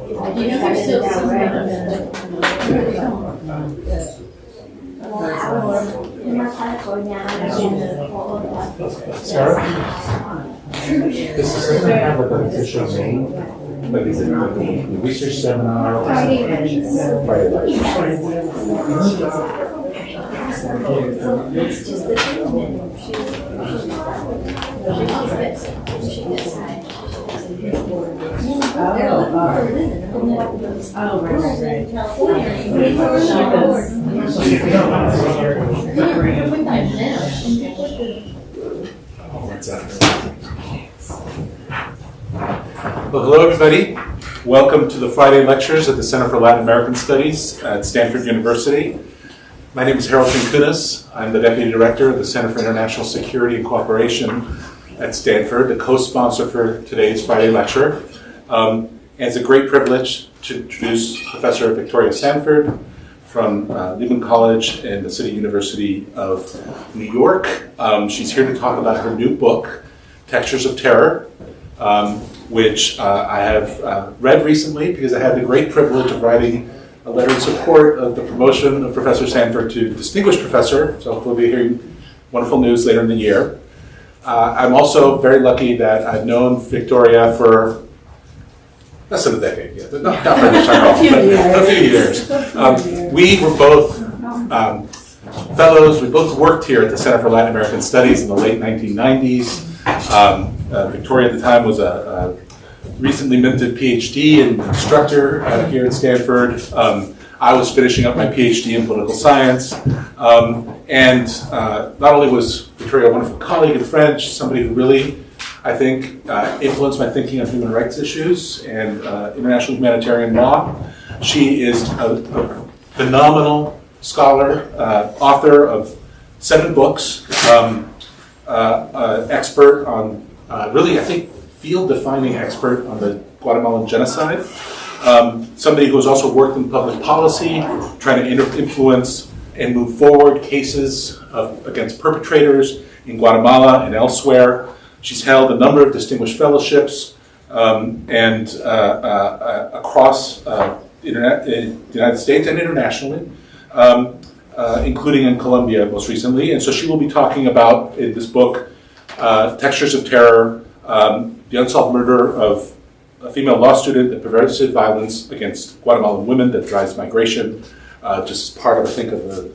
there's still some Sarah? This is kind of like an official name, but is it the research seminar? Friday Well, hello everybody. Welcome to the Friday lectures at the Center for Latin American Studies at Stanford University. My name is Harold Trincunas. I'm the Deputy Director of the Center for International Security and Cooperation at Stanford, the co-sponsor for today's Friday lecture. And it's a great privilege to introduce Professor Victoria Sanford from Lehman College and the City University of New York. She's here to talk about her new book, Textures of Terror, which I have read recently because I had the great privilege of writing a letter in support of the promotion of Professor Sanford to Distinguished Professor, so hopefully we'll be hearing wonderful news later in the year. I'm also very lucky that I've known Victoria for less than a decade, not very much time off, but a few years. We were both fellows, we both worked here at the Center for Latin American Studies in the late 1990s. Victoria at the time was a recently minted PhD and instructor here at Stanford. I was finishing up my PhD in political science. And not only was Victoria a wonderful colleague and friend, she's somebody who really, I think, influenced my thinking on human rights issues and international humanitarian law. She is a phenomenal scholar, author of 7 books, expert on, really, I think, field-defining expert on the Guatemalan genocide. Somebody who has also worked in public policy, trying to influence and move forward cases against perpetrators in Guatemala and elsewhere. She's held a number of distinguished fellowships and across the United States and internationally, including in Colombia most recently. And so she will be talking about, in this book, Textures of Terror, the unsolved murder of a female law student, the pervasive violence against Guatemalan women that drives migration, just as part of, I think, of the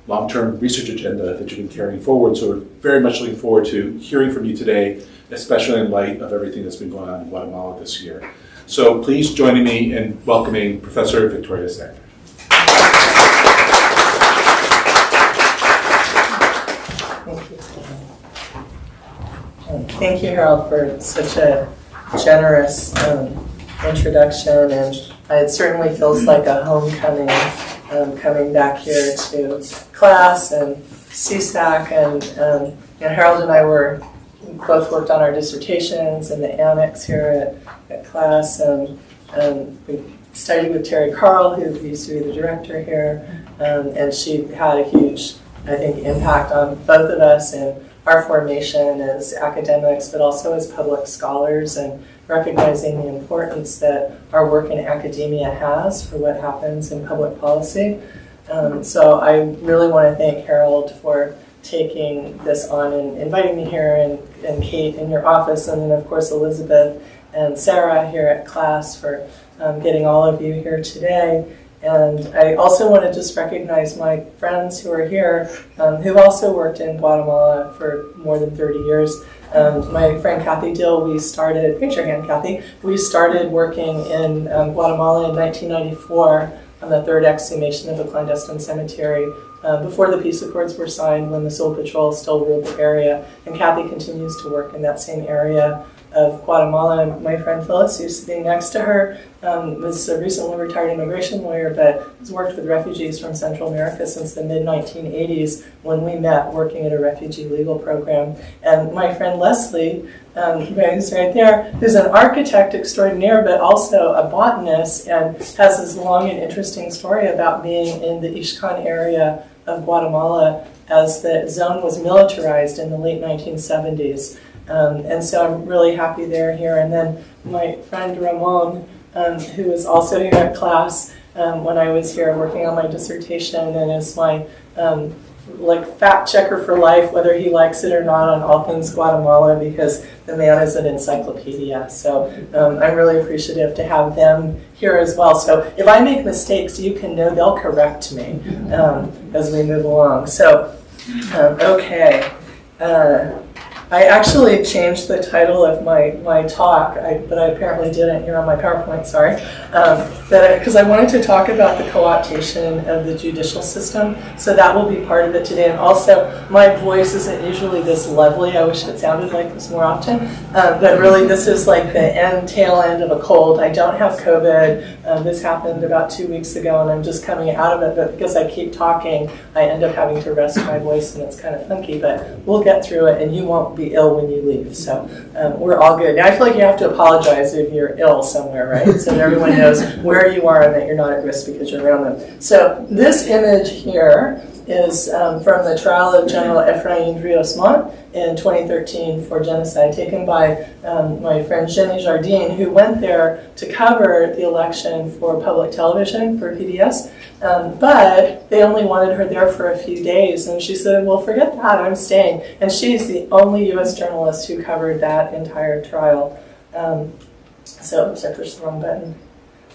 long-term research agenda that you've been carrying forward. So we're very much looking forward to hearing from you today, especially in light of everything that's been going on in Guatemala this year. So please join me in welcoming Professor Victoria Sanford. Thank you, Harold, for such a generous introduction, and it certainly feels like a homecoming coming back here to class and CSAC, and Harold and I both worked on our dissertations in the annex here at class, and we studied with Terry Carl, who used to be the director here, and she had a huge, I think, impact on both of us and our formation as academics, but also as public scholars, and recognizing the importance that our work in academia has for what happens in public policy. So I really want to thank Harold for taking this on and inviting me here, and Kate in your office, and then of course Elizabeth and Sarah here at class for getting all of you here today. And I also want to just recognize my friends who are here, who've also worked in Guatemala for more than 30 years. My friend Kathy Dill, raise your hand, Kathy. We started working in Guatemala in 1994 on the third exhumation of a clandestine cemetery before the peace accords were signed, when the Soul Patrol still ruled the area. And Kathy continues to work in that same area of Guatemala. And my friend Phyllis, who's sitting next to her, was a recently retired immigration lawyer, but has worked with refugees from Central America since the mid-1980s, when we met working at a refugee legal program. And my friend Leslie, who's right there, who's an architect extraordinaire, but also a botanist, and has this long and interesting story about being in the Ixcan area of Guatemala as the zone was militarized in the late 1970s. And so I'm really happy they're here. And then my friend Ramon, who was also here at class when I was here working on my dissertation, and is my fact checker for life, whether he likes it or not, on all things Guatemala, because the man is an encyclopedia. So I'm really appreciative to have them here as well. So if I make mistakes, you can know they'll correct me as we move along. So, okay. I actually changed the title of my talk, but I apparently didn't here on my PowerPoint, sorry, because I wanted to talk about the co-optation of the judicial system, so that will be part of it today. And also, my voice isn't usually this lovely. I wish it sounded like this more often, but really this is like the tail end of a cold. I don't have COVID. This happened about 2 weeks ago, and I'm just coming out of it, but because I keep talking, I end up having to rest my voice, and it's kind of funky, but we'll get through it, and you won't be ill when you leave. So we're all good. Now, I feel like you have to apologize if you're ill somewhere, right? So that everyone knows where you are and that you're not at risk because you're around them. So this image here is from the trial of General Efrain Rios Montt in 2013 for genocide, taken by my friend Jenny Jardine, who went there to cover the election for public television for PBS. But they only wanted her there for a few days, and she said, well, forget that, I'm staying. And she's the only U.S. journalist who covered that entire trial. So, oops, I pushed the wrong button.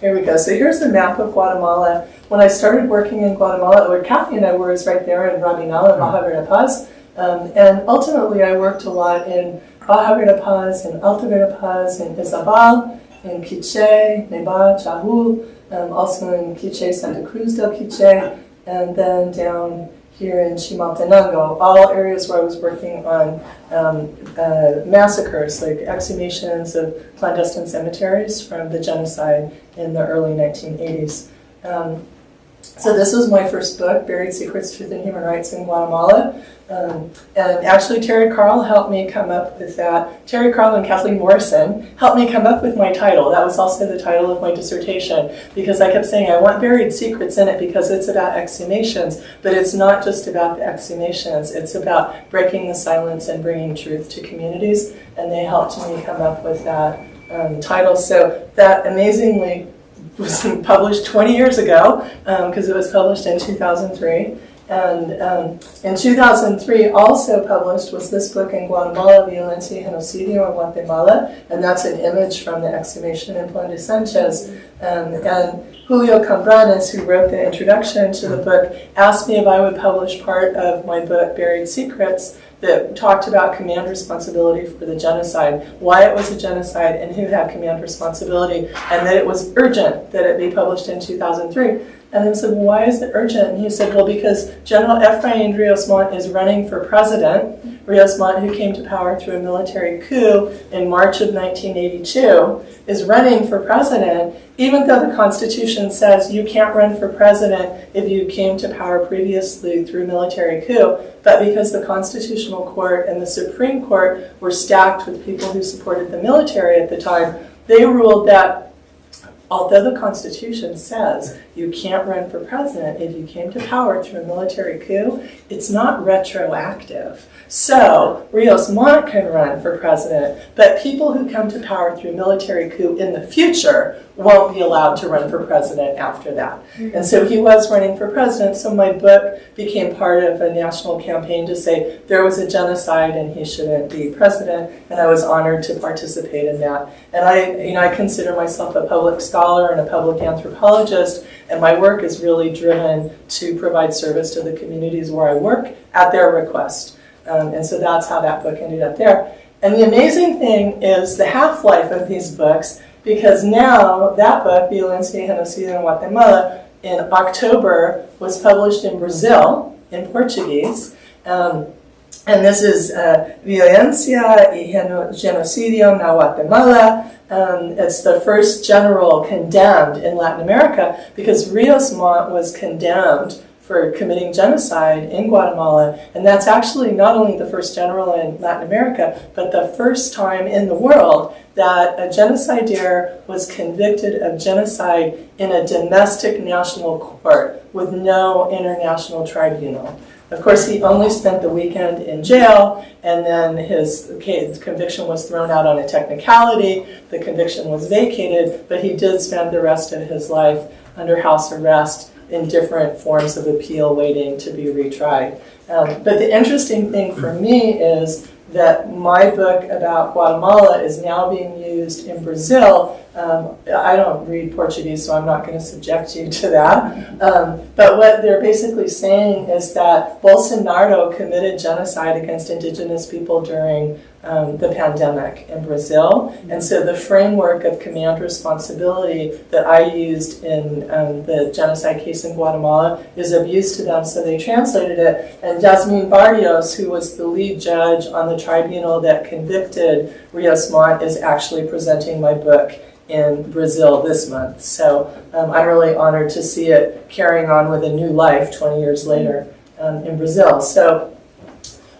Here we go. So here's the map of Guatemala. When I started working in Guatemala, where Kathy and I were, is right there in Rabinal and Baja Verdes Paz. And ultimately, I worked a lot in Baja Verdes Paz, in Alta Verdes Paz, in Izabal, in Quiché, Neiba, Chahul, also in Quiché, Santa Cruz del Quiché, and then down here in Chimaltenango, all areas where I was working on massacres, like exhumations of clandestine cemeteries from the genocide in the early 1980s. So this was my first book, Buried Secrets, Truth and Human Rights in Guatemala. And actually Terry Carl helped me come up with that. Terry Carl and Kathleen Morrison helped me come up with my title. That was also the title of my dissertation, because I kept saying I want buried secrets in it because it's about exhumations, but it's not just about the exhumations. It's about breaking the silence and bringing truth to communities, and they helped me come up with that title. So that amazingly was published 20 years ago, because it was published in 2003. And in 2003, also published was this book in Guatemala, Violencia y Genocidio en Guatemala, and that's an image from the exhumation in Puente Sanchez. And Julio Cambranes, who wrote the introduction to the book, asked me if I would publish part of my book, Buried Secrets, that talked about command responsibility for the genocide, why it was a genocide, and who had command responsibility, and that it was urgent that it be published in 2003. And I said, well, why is it urgent? And he said, well, because General Efrain Rios Montt is running for president. Rios Montt, who came to power through a military coup in March of 1982, is running for president, even though the Constitution says you can't run for president if you came to power previously through military coup. But because the Constitutional Court and the Supreme Court were stacked with people who supported the military at the time, they ruled that although the Constitution says you can't run for president if you came to power through a military coup, it's not retroactive. So Rios Montt can run for president, but people who come to power through a military coup in the future won't be allowed to run for president after that. And so he was running for president, so my book became part of a national campaign to say there was a genocide and he shouldn't be president, and I was honored to participate in that. And I consider myself a public scholar and a public anthropologist, and my work is really driven to provide service to the communities where I work at their request. And so that's how that book ended up there. And the amazing thing is the half-life of these books, because now that book, Violencia y Genocidio en Guatemala, in October was published in Brazil, in Portuguese. And this is Violencia y Genocidio en Guatemala. It's the first general condemned in Latin America, because Rios Montt was condemned for committing genocide in Guatemala, and that's actually not only the first general in Latin America, but the first time in the world that a genocidaire was convicted of genocide in a domestic national court with no international tribunal. Of course, he only spent the weekend in jail, and then his conviction was thrown out on a technicality. The conviction was vacated, but he did spend the rest of his life under house arrest in different forms of appeal waiting to be retried. But the interesting thing for me is that my book about Guatemala is now being used in Brazil. I don't read Portuguese, so I'm not going to subject you to that. But what they're basically saying is that Bolsonaro committed genocide against indigenous people during the pandemic in Brazil. And so the framework of command responsibility that I used in the genocide case in Guatemala is of use to them, so they translated it. And Yasmin Barrios, who was the lead judge on the tribunal that convicted Rios Montt, is actually presenting my book in Brazil this month. So I'm really honored to see it carrying on with a new life 20 years later in Brazil. So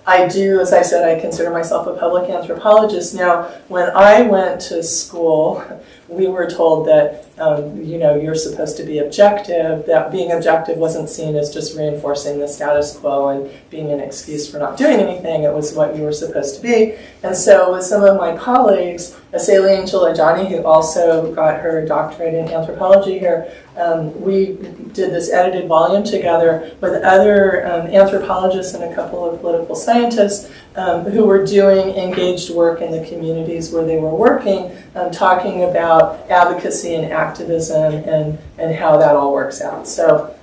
I do, as I said, I consider myself a public anthropologist. Now, when I went to school, we were told that, you're supposed to be objective, that being objective wasn't seen as just reinforcing the status quo and being an excuse for not doing anything. It was what you were supposed to be. And so with some of my colleagues, Aseli Angel Ajani, who also got her doctorate in anthropology here, we did this edited volume together with other anthropologists and a couple of political scientists who were doing engaged work in the communities where they were working, talking about advocacy and activism and how that all works out. So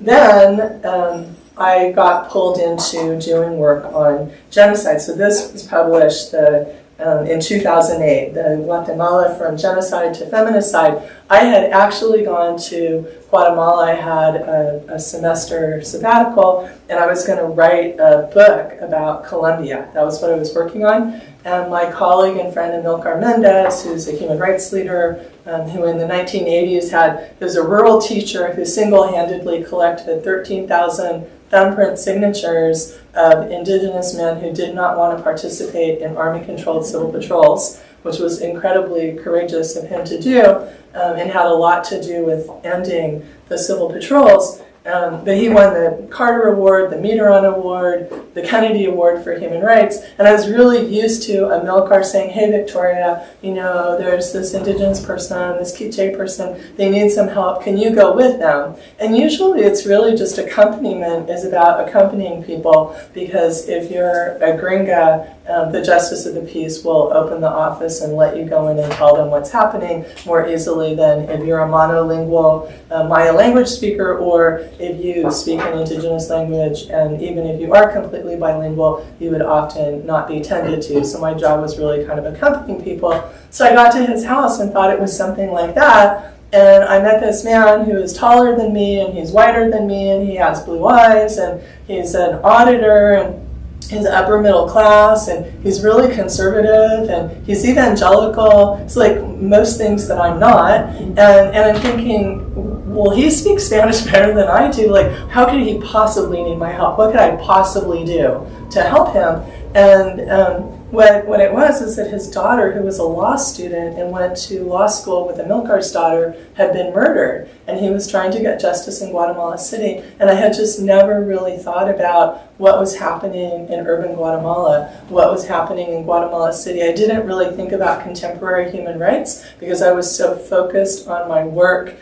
then I got pulled into doing work on genocide. So this was published in 2008, the Guatemala from Genocide to Feminicide. I had actually gone to Guatemala. I had a semester sabbatical, and I was going to write a book about Colombia. That was what I was working on. And my colleague and friend Amilcar Mendez, who's a human rights leader, who in the 1980s was a rural teacher who single-handedly collected 13,000 thumbprint signatures of indigenous men who did not want to participate in army-controlled civil patrols, which was incredibly courageous of him to do, and had a lot to do with ending the civil patrols. But he won the Carter Award, the Mitterrand Award, the Kennedy Award for Human Rights, and I was really used to Amilcar saying, hey Victoria, there's this indigenous person, this Quiche person, they need some help, can you go with them? And usually it's really just accompaniment is about accompanying people, because if you're a gringa, the Justice of the Peace will open the office and let you go in and tell them what's happening more easily than if you're a monolingual Maya language speaker, or if you speak an indigenous language, and even if you are completely bilingual, you would often not be tended to. So my job was really kind of accompanying people. So I got to his house and thought it was something like that. And I met this man who is taller than me, and he's whiter than me, and he has blue eyes, and he's an auditor, and he's upper middle class, and he's really conservative, and he's evangelical. It's like most things that I'm not. And I'm thinking, well, he speaks Spanish better than I do. Like, how could he possibly need my help? What could I possibly do to help him? And what it was is that his daughter, who was a law student and went to law school with Amilcar's daughter, had been murdered. And he was trying to get justice in Guatemala City. And I had just never really thought about what was happening in urban Guatemala, what was happening in Guatemala City. I didn't really think about contemporary human rights because I was so focused on my work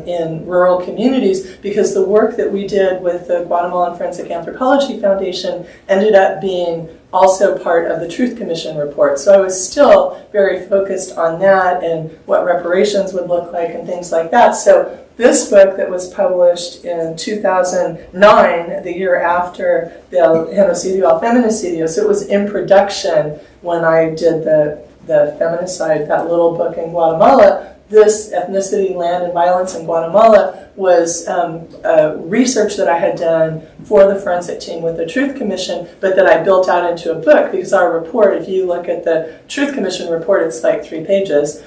in rural communities, because the work that we did with the Guatemalan Forensic Anthropology Foundation ended up being also part of the Truth Commission report. So I was still very focused on that and what reparations would look like and things like that. So this book that was published in 2009, the year after the Genocidio al Feminicidio, so it was in production when I did the Feminicide, that little book in Guatemala. This Ethnicity, Land, and Violence in Guatemala was research that I had done for the forensic team with the Truth Commission, but that I built out into a book, because our report, if you look at the Truth Commission report, it's like 3 pages.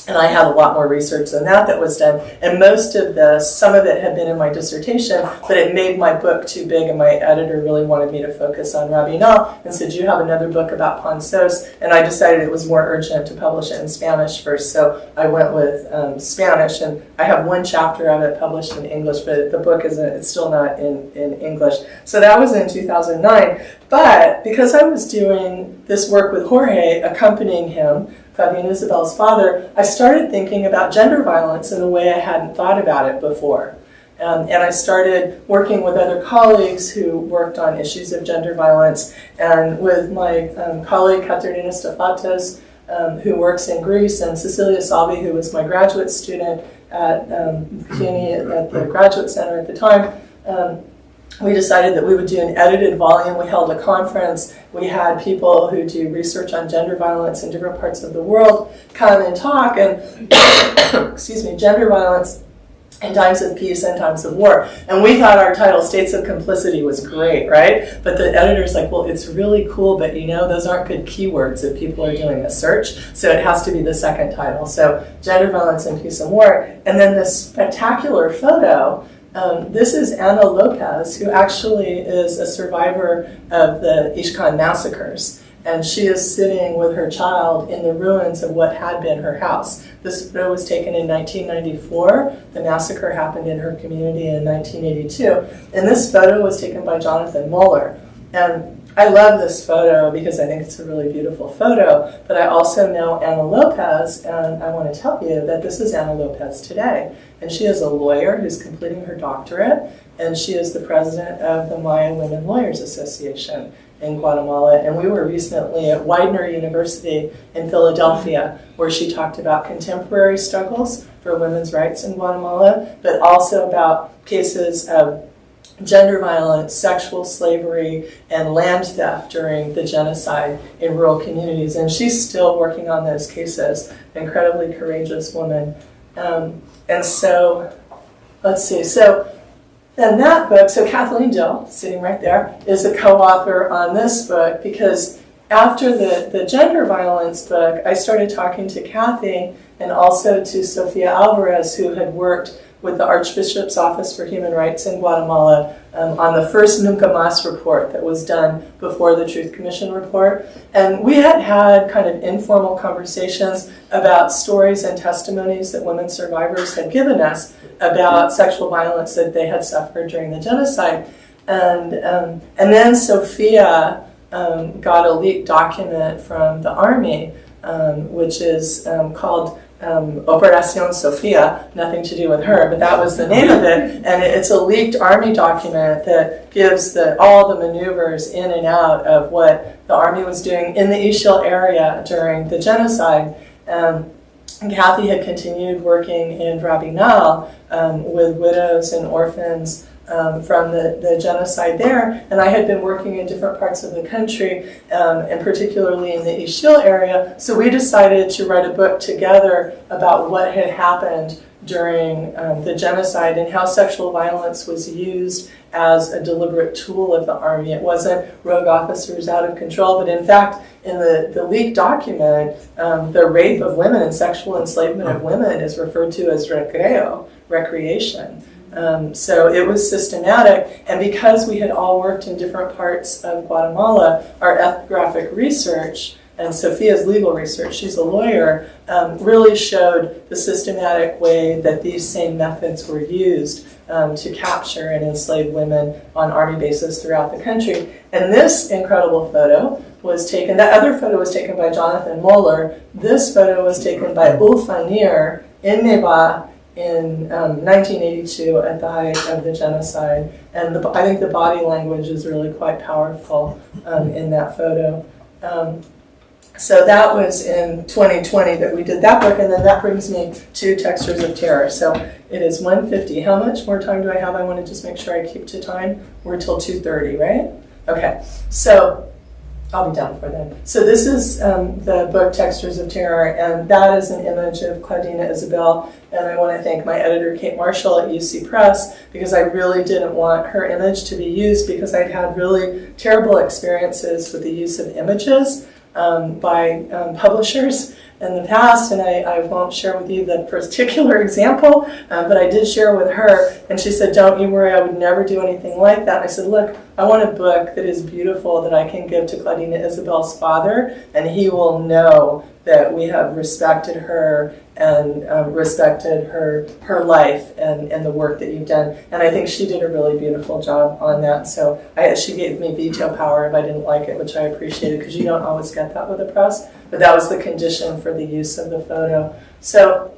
And I had a lot more research than that was done. And most of this, some of it had been in my dissertation, but it made my book too big, and my editor really wanted me to focus on Rabinal and said, you have another book about Ponceos? And I decided it was more urgent to publish it in Spanish first, so I went with Spanish, and I have one chapter of it published in English, but the book it's still not in English. So that was in 2009. But because I was doing this work with Jorge, accompanying him, Claudia and Isabel's father, I started thinking about gender violence in a way I hadn't thought about it before. And I started working with other colleagues who worked on issues of gender violence, and with my colleague Katerina Stefatos, who works in Greece, and Cecilia Salvi, who was my graduate student at CUNY at the Graduate Center at the time. We decided that we would do an edited volume. We held a conference. We had people who do research on gender violence in different parts of the world come and talk, and excuse me, gender violence in times of peace and times of war. And we thought our title, States of Complicity, was great, right? But the editor's like, well, it's really cool, but those aren't good keywords if people are doing a search, so it has to be the second title. So Gender Violence in Peace and War. And then this spectacular photo. This is Ana Lopez, who actually is a survivor of the Ixcan massacres. And she is sitting with her child in the ruins of what had been her house. This photo was taken in 1994. The massacre happened in her community in 1982. And this photo was taken by Jonathan Muller. And I love this photo because I think it's a really beautiful photo, but I also know Ana Lopez, and I want to tell you that this is Ana Lopez today. And she is a lawyer who's completing her doctorate, and she is the president of the Maya Women Lawyers Association in Guatemala. And we were recently at Widener University in Philadelphia, where she talked about contemporary struggles for women's rights in Guatemala, but also about cases of gender violence, sexual slavery, and land theft during the genocide in rural communities. And she's still working on those cases, an incredibly courageous woman. And so, let's see. So then that book, so Kathleen Dill, sitting right there, is a co-author on this book, because after the gender violence book, I started talking to Kathy and also to Sofia Alvarez, who had worked with the Archbishop's Office for Human Rights in Guatemala on the first Nunca Más report that was done before the Truth Commission report. And we had kind of informal conversations about stories and testimonies that women survivors had given us about sexual violence that they had suffered during the genocide. And then Sofia got a leaked document from the Army, which is called Operación Sofia, nothing to do with her, but that was the name of it. And it's a leaked Army document that gives all the maneuvers in and out of what the Army was doing in the Ixil area during the genocide. And Kathy had continued working in Rabinal with widows and orphans from the genocide there, and I had been working in different parts of the country, and particularly in the Ixil area, so we decided to write a book together about what had happened during the genocide and how sexual violence was used as a deliberate tool of the Army. It wasn't rogue officers out of control, but in fact, in the leaked document, the rape of women and sexual enslavement of women is referred to as recreation. So it was systematic, and because we had all worked in different parts of Guatemala, our ethnographic research and Sofia's legal research, she's a lawyer, really showed the systematic way that these same methods were used to capture and enslave women on Army bases throughout the country. And this incredible photo was taken, that other photo was taken by Jonathan Muller. This photo was taken by Ulfanir in Neva in 1982 at the height of the genocide. And I think the body language is really quite powerful in that photo. So that was in 2020 that we did that book, and then that brings me to Textures of Terror. So it is 1:50. How much more time do I have? I want to just make sure I keep to time. We're till 2:30, right? Okay, so I'll be done for then. So this is the book Textures of Terror, and that is an image of Claudina Isabel, and I want to thank my editor Kate Marshall at UC Press, because I really didn't want her image to be used, because I'd had really terrible experiences with the use of images by publishers, in the past, and I won't share with you the particular example, but I did share with her, and she said, don't you worry, I would never do anything like that. And I said, look, I want a book that is beautiful that I can give to Claudina Isabel's father, and he will know that we have respected her and respected her life and the work that you've done. And I think she did a really beautiful job on that. So she gave me veto power if I didn't like it, which I appreciated, because you don't always get that with the press. But that was the condition for the use of the photo. So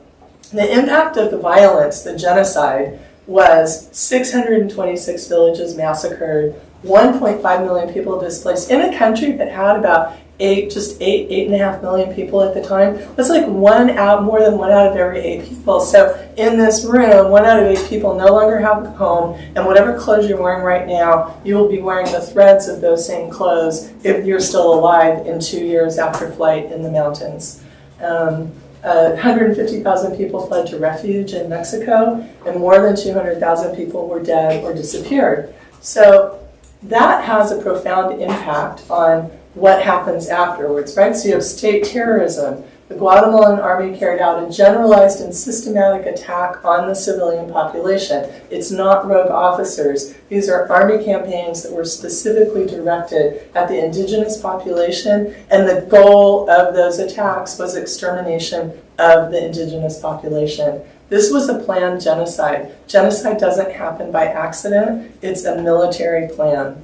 the impact of the violence, the genocide, was 626 villages massacred, 1.5 million people displaced in a country that had about 8.5 million people at the time. That's like more than 1 out of every 8 people. So in this room, 1 out of 8 people no longer have a home, and whatever clothes you're wearing right now, you will be wearing the threads of those same clothes if you're still alive in 2 years after flight in the mountains. 150,000 people fled to refuge in Mexico, and more than 200,000 people were dead or disappeared. So that has a profound impact on what happens afterwards, right? So you have state terrorism. The Guatemalan army carried out a generalized and systematic attack on the civilian population. It's not rogue officers. These are army campaigns that were specifically directed at the indigenous population, and the goal of those attacks was extermination of the indigenous population. This was a planned genocide. Genocide doesn't happen by accident. It's a military plan.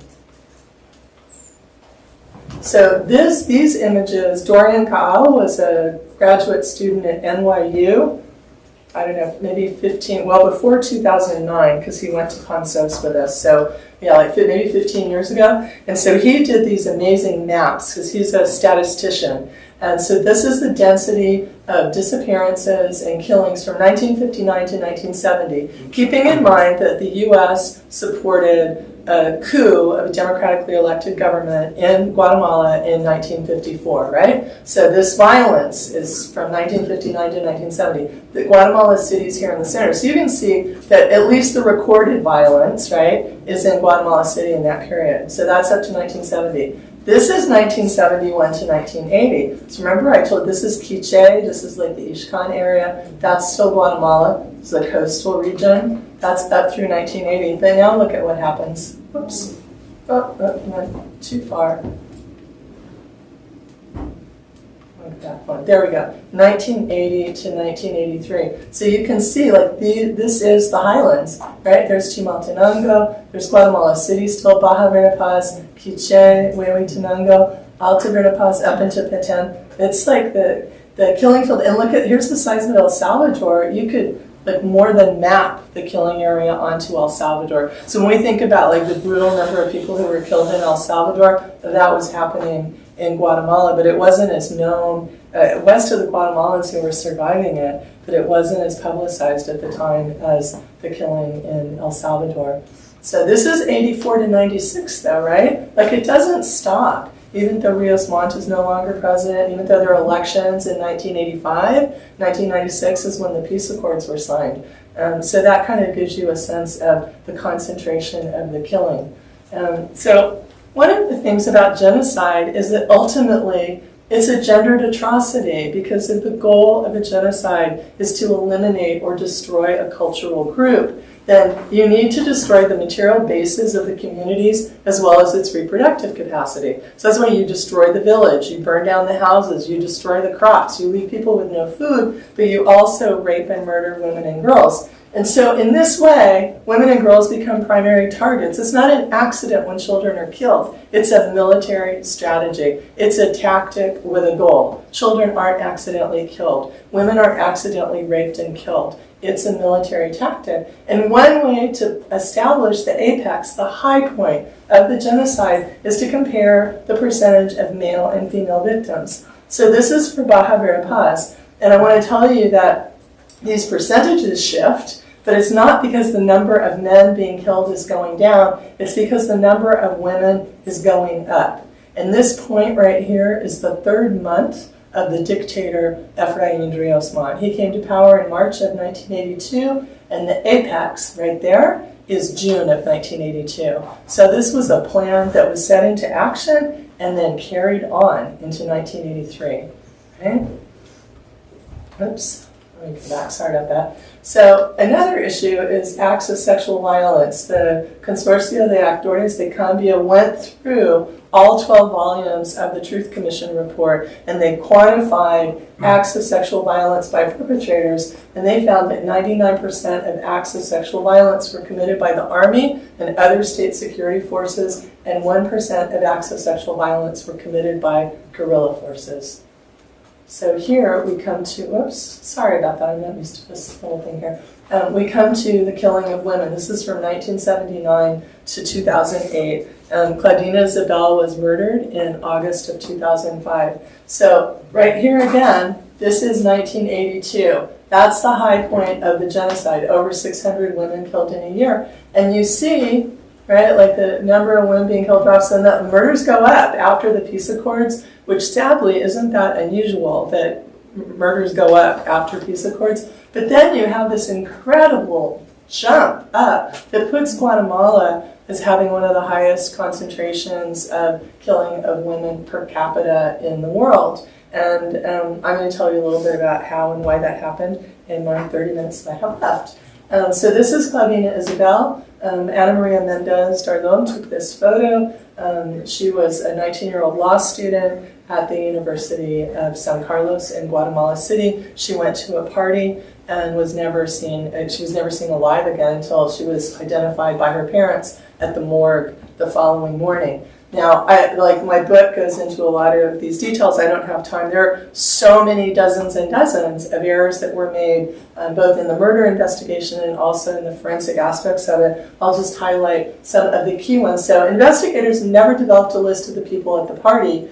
So these images, Dorian Kaal was a graduate student at NYU, I don't know, maybe before 2009, because he went to Consos with us. So yeah, like maybe 15 years ago. And so he did these amazing maps, because he's a statistician. And so this is the density of disappearances and killings from 1959 to 1970, keeping in mind that the U.S. supported a coup of a democratically elected government in Guatemala in 1954, right? So this violence is from 1959 to 1970. The Guatemala City is here in the center. So you can see that at least the recorded violence, right, is in Guatemala City in that period. So that's up to 1970. This is 1971 to 1980. So remember I told this is Quiché, this is like the Ixcan area. That's still Guatemala. It's the coastal region. That's up through 1980. Then now look at what happens. Whoops. Oh, went too far. That one. There we go. 1980 to 1983. So you can see, like, this is the highlands, right? There's Chimaltenango, there's Guatemala City still, Baja Verapaz, Quiché, Huehuetenango, Alta Verapaz, up into Petén. It's like the killing field. And look at, here's the size of El Salvador. You could like more than map the killing area onto El Salvador. So when we think about like the brutal number of people who were killed in El Salvador, that was happening in Guatemala, but it wasn't as known, west of the Guatemalans who were surviving it, but it wasn't as publicized at the time as the killing in El Salvador. So this is 84 to 96 though, right? Like it doesn't stop. Even though Rios Montt is no longer president, even though there are elections in 1985, 1996 is when the peace accords were signed. So that kind of gives you a sense of the concentration of the killing. So one of the things about genocide is that ultimately it's a gendered atrocity, because if the goal of a genocide is to eliminate or destroy a cultural group, then you need to destroy the material bases of the communities as well as its reproductive capacity. So that's why you destroy the village, you burn down the houses, you destroy the crops, you leave people with no food, but you also rape and murder women and girls. And so in this way, women and girls become primary targets. It's not an accident when children are killed. It's a military strategy. It's a tactic with a goal. Children aren't accidentally killed. Women aren't accidentally raped and killed. It's a military tactic. And one way to establish the apex, the high point of the genocide, is to compare the percentage of male and female victims. So this is for Baja Verapaz. And I want to tell you that these percentages shift, but it's not because the number of men being killed is going down, it's because the number of women is going up. And this point right here is the 3rd month of the dictator Efraín Rios Montt. He came to power in March of 1982, and the apex right there is June of 1982. So this was a plan that was set into action and then carried on into 1983. Okay? Oops, let me come back, sorry about that. So another issue is acts of sexual violence. The Consorcio de Actores de Cambio went through all 12 volumes of the Truth Commission report, and they quantified acts of sexual violence by perpetrators, and they found that 99% of acts of sexual violence were committed by the Army and other state security forces, and 1% of acts of sexual violence were committed by guerrilla forces. So here we come to, whoops, sorry about that, I'm not used to this little thing here. We come to the killing of women. This is from 1979 to 2008. Claudina Isabel was murdered in August of 2005. So right here again, this is 1982. That's the high point of the genocide, over 600 women killed in a year. And you see, right, like the number of women being killed drops, and the murders go up after the peace accords, which sadly isn't that unusual that murders go up after peace accords. But then you have this incredible jump up that puts Guatemala as having one of the highest concentrations of killing of women per capita in the world. And I'm going to tell you a little bit about how and why that happened in my 30 minutes that I have left. So this is Claudina Isabel. Ana Maria Mendez Dardon took this photo. She was a 19-year-old law student at the University of San Carlos in Guatemala City. She went to a party and was never seen. She was never seen alive again until she was identified by her parents at the morgue the following morning. Now, my book goes into a lot of these details. I don't have time. There are so many dozens and dozens of errors that were made, both in the murder investigation and also in the forensic aspects of it. I'll just highlight some of the key ones. So investigators never developed a list of the people at the party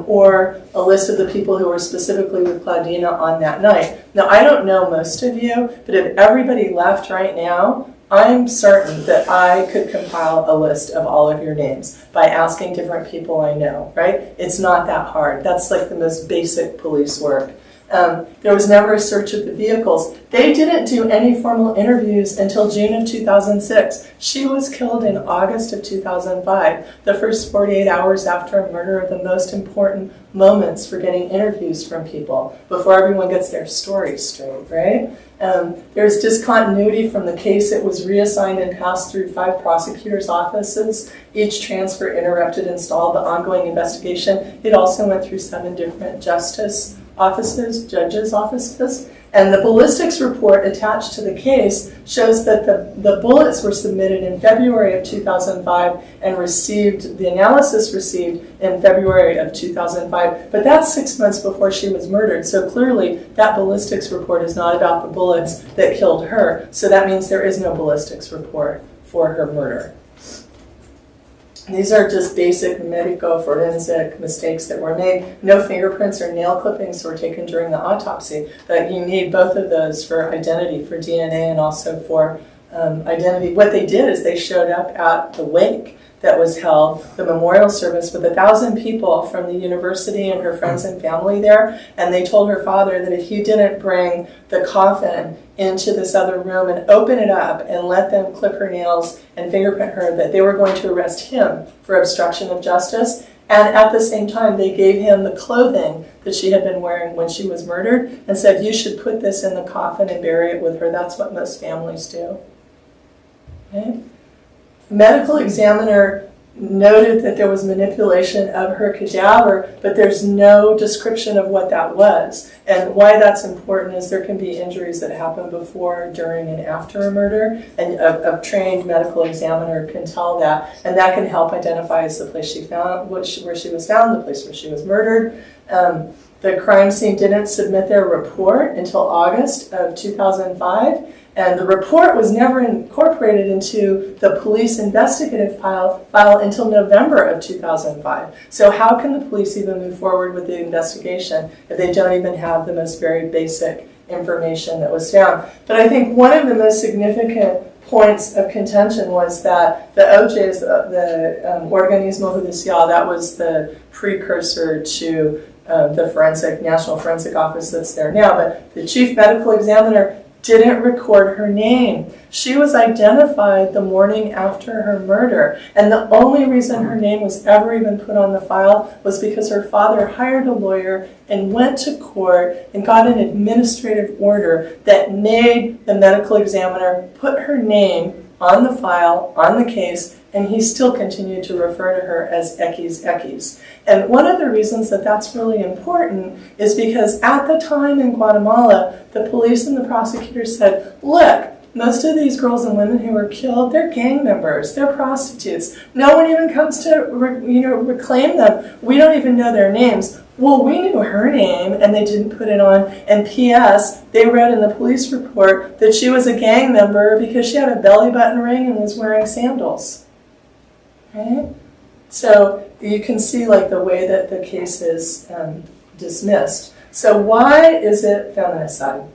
or a list of the people who were specifically with Claudina on that night. Now, I don't know most of you, but if everybody left right now, I'm certain that I could compile a list of all of your names by asking different people I know, right? It's not that hard. That's like the most basic police work. There was never a search of the vehicles. They didn't do any formal interviews until June of 2006. She was killed in August of 2005. The first 48 hours after a murder are the most important moments for getting interviews from people before everyone gets their story straight, right? There's discontinuity from the case. It was reassigned and passed through 5 prosecutors' offices. Each transfer interrupted and stalled the ongoing investigation. It also went through 7 different justice offices, judges' offices. And the ballistics report attached to the case shows that the bullets were submitted in February of 2005 and the analysis received in February of 2005. But that's 6 months before she was murdered. So clearly that ballistics report is not about the bullets that killed her. So that means there is no ballistics report for her murder. These are just basic medico-forensic mistakes that were made. No fingerprints or nail clippings were taken during the autopsy, but you need both of those for identity, for DNA, and also for identity. What they did is they showed up at the wake that was held, the memorial service, with 1,000 people from the university and her friends and family there, and they told her father that if he didn't bring the coffin into this other room and open it up and let them clip her nails and fingerprint her, that they were going to arrest him for obstruction of justice. And at the same time, they gave him the clothing that she had been wearing when she was murdered and said, you should put this in the coffin and bury it with her. That's what most families do. Okay? The medical examiner noted that there was manipulation of her cadaver, but there's no description of what that was. And why that's important is there can be injuries that happen before, during, and after a murder, and a trained medical examiner can tell that, and that can help identify as the place she found, where she was found, the place where she was murdered. The crime scene didn't submit their report until August of 2005. And the report was never incorporated into the police investigative file until November of 2005. So how can the police even move forward with the investigation if they don't even have the most very basic information that was found? But I think one of the most significant points of contention was that the OJs, the Organismo Judicial, that was the precursor to the National Forensic Office that's there now. But the chief medical examiner didn't record her name. She was identified the morning after her murder, and the only reason her name was ever even put on the file was because her father hired a lawyer and went to court and got an administrative order that made the medical examiner put her name on the file, on the case, and he still continued to refer to her as Ekis Ekis. And one of the reasons that that's really important is because at the time in Guatemala, the police and the prosecutors said, look, most of these girls and women who were killed, they're gang members, they're prostitutes. No one even comes to reclaim them. We don't even know their names. Well, we knew her name, and they didn't put it on. And P.S., they read in the police report that she was a gang member because she had a belly button ring and was wearing sandals. Right? So you can see like the way that the case is dismissed. So why is it feminicide?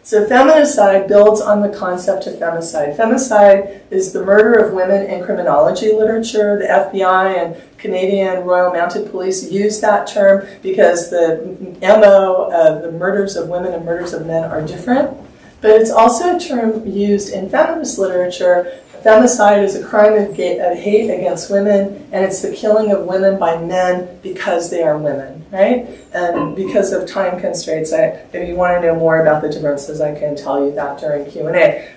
So feminicide builds on the concept of femicide. Femicide is the murder of women in criminology literature. The FBI and Canadian Royal Mounted Police use that term because the MO of the murders of women and murders of men are different. But it's also a term used in feminist literature. Femicide is a crime of hate against women, and it's the killing of women by men because they are women, right? And because of time constraints, if you want to know more about the differences, I can tell you that during Q&A.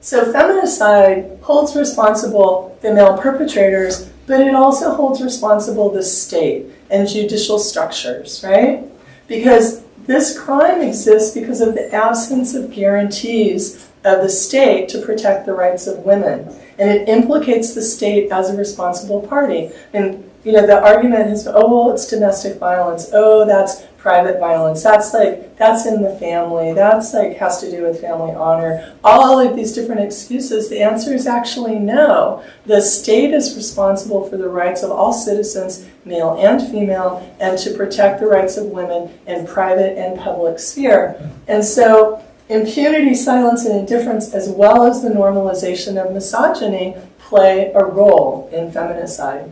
So feminicide holds responsible the male perpetrators, but it also holds responsible the state and judicial structures, right? Because this crime exists because of the absence of guarantees of the state to protect the rights of women. And it implicates the state as a responsible party. And, the argument is, oh, well, it's domestic violence. Oh, that's private violence. That's in the family. That's has to do with family honor. All of these different excuses. The answer is actually no. The state is responsible for the rights of all citizens, male and female, and to protect the rights of women in private and public sphere. And so impunity, silence, and indifference, as well as the normalization of misogyny, play a role in feminicide.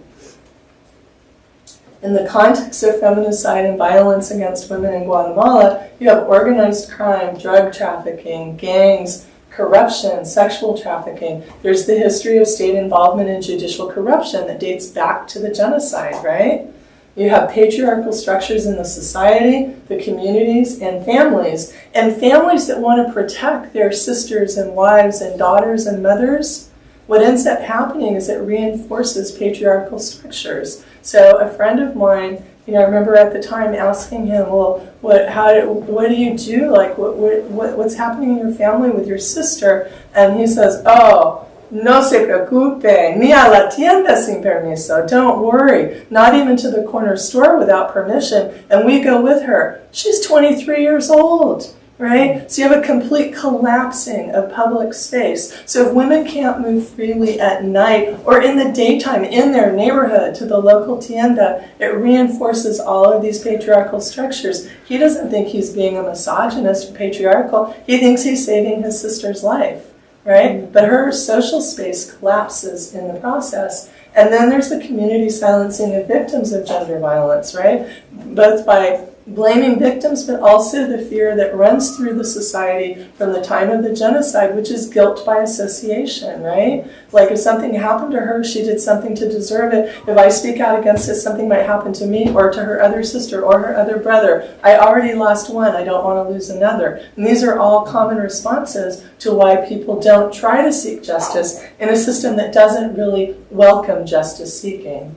In the context of feminicide and violence against women in Guatemala, you have organized crime, drug trafficking, gangs, corruption, sexual trafficking. There's the history of state involvement in judicial corruption that dates back to the genocide, right? You have patriarchal structures in the society, the communities, and families that want to protect their sisters and wives and daughters and mothers. What ends up happening is it reinforces patriarchal structures. So a friend of mine, I remember at the time asking him, well, what do you do? What's happening in your family with your sister? And he says, oh, no se preocupe, ni a la tienda sin permiso. Don't worry, not even to the corner store without permission. And we go with her. She's 23 years old, right? So you have a complete collapsing of public space. So if women can't move freely at night or in the daytime in their neighborhood to the local tienda, it reinforces all of these patriarchal structures. He doesn't think he's being a misogynist or patriarchal. He thinks he's saving his sister's life. Right? But her social space collapses in the process. And then there's the community silencing of victims of gender violence, right? Both by blaming victims, but also the fear that runs through the society from the time of the genocide, which is guilt by association, right? Like if something happened to her, she did something to deserve it. If I speak out against it, something might happen to me or to her other sister or her other brother. I already lost one, I don't want to lose another. And these are all common responses to why people don't try to seek justice in a system that doesn't really welcome justice seeking.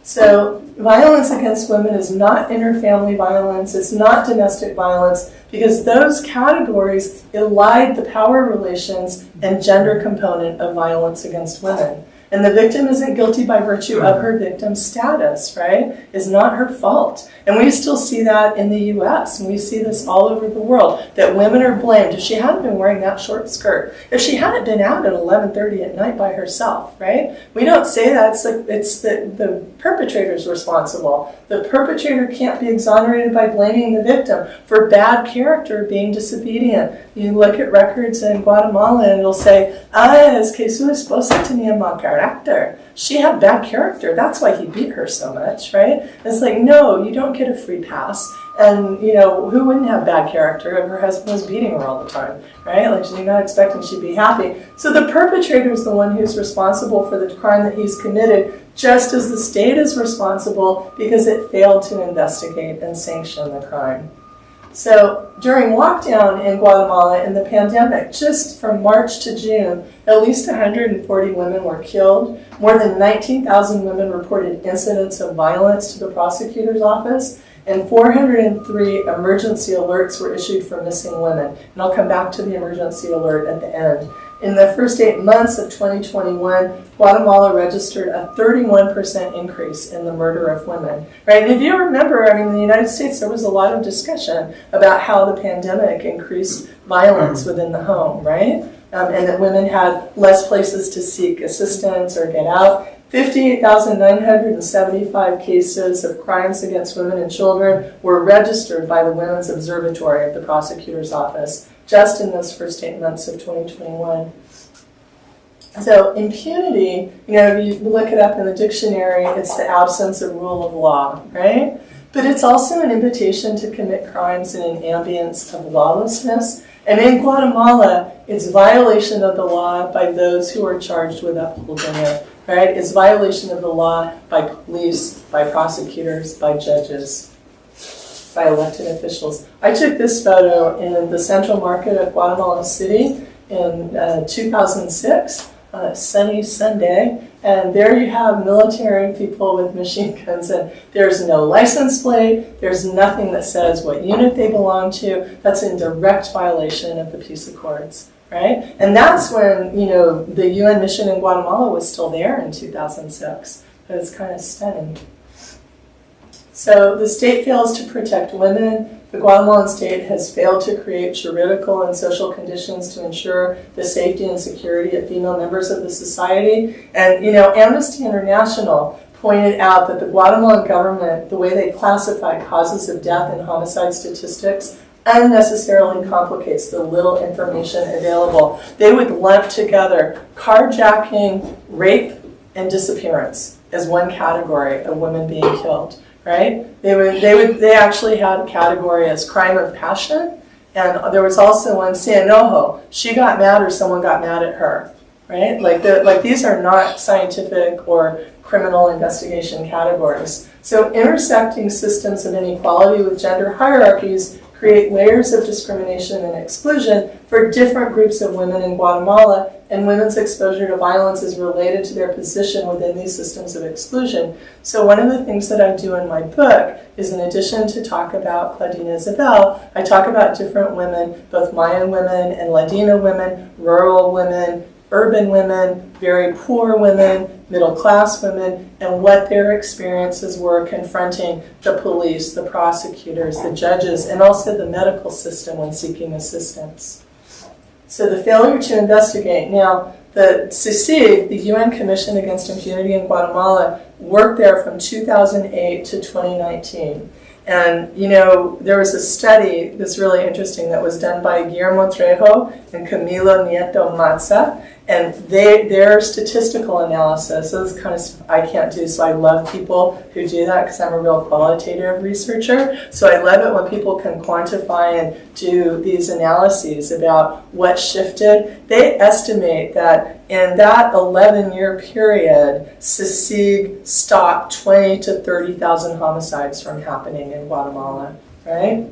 So violence against women is not interfamily violence, it's not domestic violence, because those categories elide the power relations and gender component of violence against women. And the victim isn't guilty by virtue of her victim status, right? It's not her fault. And we still see that in the US, and we see this all over the world, that women are blamed. If she hadn't been wearing that short skirt, if she hadn't been out at 11:30 at night by herself, right? We don't say that. It's the perpetrator's responsible. The perpetrator can't be exonerated by blaming the victim for bad character being disobedient. You look at records in Guatemala and it'll say, es que su esposa tenía mal carácter. She had bad character. That's why he beat her so much, right? It's like, no, you don't get a free pass. And, you know, who wouldn't have bad character if her husband was beating her all the time, right? Like, you're not expecting she'd be happy. So the perpetrator is the one who's responsible for the crime that he's committed, just as the state is responsible because it failed to investigate and sanction the crime. So during lockdown in Guatemala in the pandemic, just from March to June, at least 140 women were killed. More than 19,000 women reported incidents of violence to the prosecutor's office, and 403 emergency alerts were issued for missing women. And I'll come back to the emergency alert at the end. In the first 8 months of 2021, Guatemala registered a 31% increase in the murder of women. Right? And if you remember, I mean, in the United States, there was a lot of discussion about how the pandemic increased violence within the home, right? And that women had less places to seek assistance or get out. 58,975 cases of crimes against women and children were registered by the Women's Observatory of the Prosecutor's Office just in those first 8 months of 2021. So impunity, you know, if you look it up in the dictionary, it's the absence of rule of law, right? But it's also an invitation to commit crimes in an ambience of lawlessness. And in Guatemala, it's violation of the law by those who are charged with upholding it, right? It's violation of the law by police, by prosecutors, by judges, by elected officials. I took this photo in the Central Market of Guatemala City in 2006, on a sunny Sunday, and there you have military people with machine guns, and there's no license plate, there's nothing that says what unit they belong to. That's in direct violation of the peace accords, right? And that's when, you know, the UN mission in Guatemala was still there in 2006. But it's kind of stunning. So the state fails to protect women. The Guatemalan state has failed to create juridical and social conditions to ensure the safety and security of female members of the society. And, you know, Amnesty International pointed out that the Guatemalan government, the way they classify causes of death and homicide statistics, unnecessarily complicates the little information available. They would lump together carjacking, rape, and disappearance as one category of women being killed. Right? They actually had a category as crime of passion, and there was also one, se enojo. She got mad or someone got mad at her. Right? Like these are not scientific or criminal investigation categories. So intersecting systems of inequality with gender hierarchies create layers of discrimination and exclusion for different groups of women in Guatemala, and women's exposure to violence is related to their position within these systems of exclusion. So one of the things that I do in my book is, in addition to talk about Claudina Isabel, I talk about different women, both Mayan women and Ladina women, rural women, urban women, very poor women, middle-class women, and what their experiences were confronting the police, the prosecutors, the judges, and also the medical system when seeking assistance. So the failure to investigate. Now, the CICIG, the UN Commission Against Impunity in Guatemala, worked there from 2008 to 2019. And, you know, there was a study that's really interesting that was done by Guillermo Trejo and Camilo Nieto Matza, and their statistical analysis, so this kind of stuff I can't do, so I love people who do that because I'm a real qualitative researcher. So I love it when people can quantify and do these analyses about what shifted. They estimate that in that 11-year period, CICIG stopped 20 to 30,000 homicides from happening in Guatemala, right?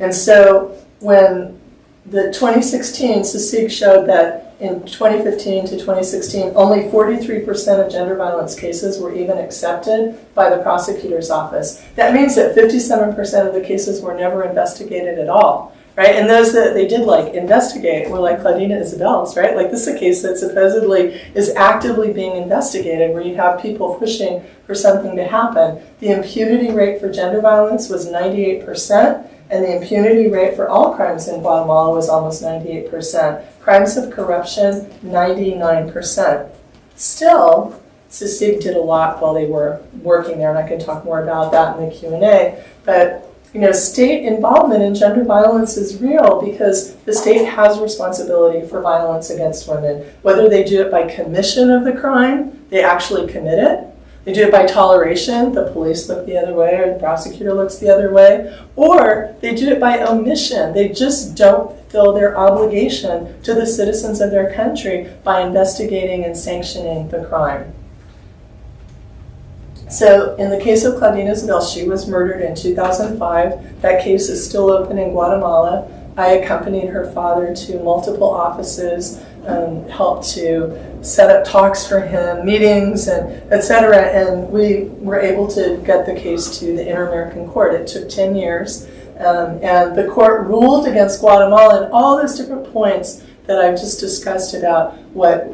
And so when the 2016 CICIG showed that in 2015 to 2016, only 43% of gender violence cases were even accepted by the prosecutor's office. That means that 57% of the cases were never investigated at all, right? And those that they did investigate were like Claudina Isabel's, right? Like this is a case that supposedly is actively being investigated, where you have people pushing for something to happen. The impunity rate for gender violence was 98%. And the impunity rate for all crimes in Guatemala was almost 98%. Crimes of corruption, 99%. Still, CICIG did a lot while they were working there, and I can talk more about that in the Q&A. But, you know, state involvement in gender violence is real because the state has responsibility for violence against women. Whether they do it by commission of the crime, they actually commit it. They do it by toleration, the police look the other way or the prosecutor looks the other way, or they do it by omission. They just don't fulfill their obligation to the citizens of their country by investigating and sanctioning the crime. So in the case of Claudine Isabel, she was murdered in 2005. That case is still open in Guatemala. I accompanied her father to multiple offices, helped to set up talks for him, meetings, and etc. And we were able to get the case to the Inter-American Court. It took 10 years. And the court ruled against Guatemala on all those different points that I've just discussed about what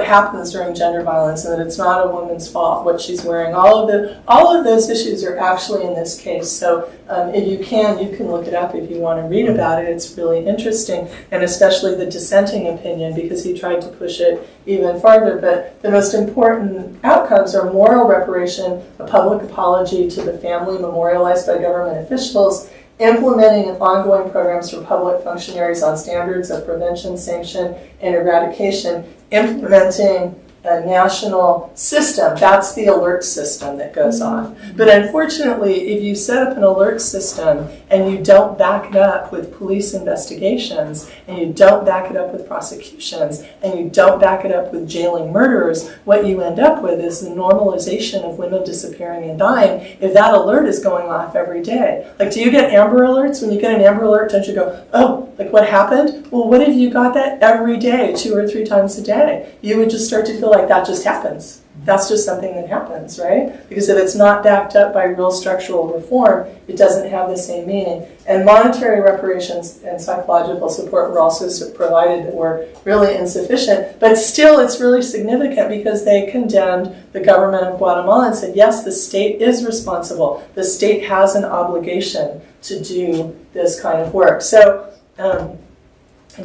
happens during gender violence, and that it's not a woman's fault what she's wearing. All of those issues are actually in this case. So if you can look it up if you want to read about it. It's really interesting, and especially the dissenting opinion, because he tried to push it even farther. But the most important outcomes are moral reparation, a public apology to the family memorialized by government officials, implementing and ongoing programs for public functionaries on standards of prevention, sanction, and eradication, implementing a national system. That's the alert system that goes off. But unfortunately, if you set up an alert system and you don't back it up with police investigations, and you don't back it up with prosecutions, and you don't back it up with jailing murderers, what you end up with is the normalization of women disappearing and dying if that alert is going off every day. Like, do you get Amber Alerts? When you get an Amber Alert, don't you go, oh, like what happened? Well, what if you got that every day, 2 or 3 times a day? You would just start to feel like that just happens. That's just something that happens, right? Because if it's not backed up by real structural reform, it doesn't have the same meaning. And monetary reparations and psychological support were also provided that were really insufficient. But still, it's really significant because they condemned the government of Guatemala and said, yes, the state is responsible. The state has an obligation to do this kind of work. So, in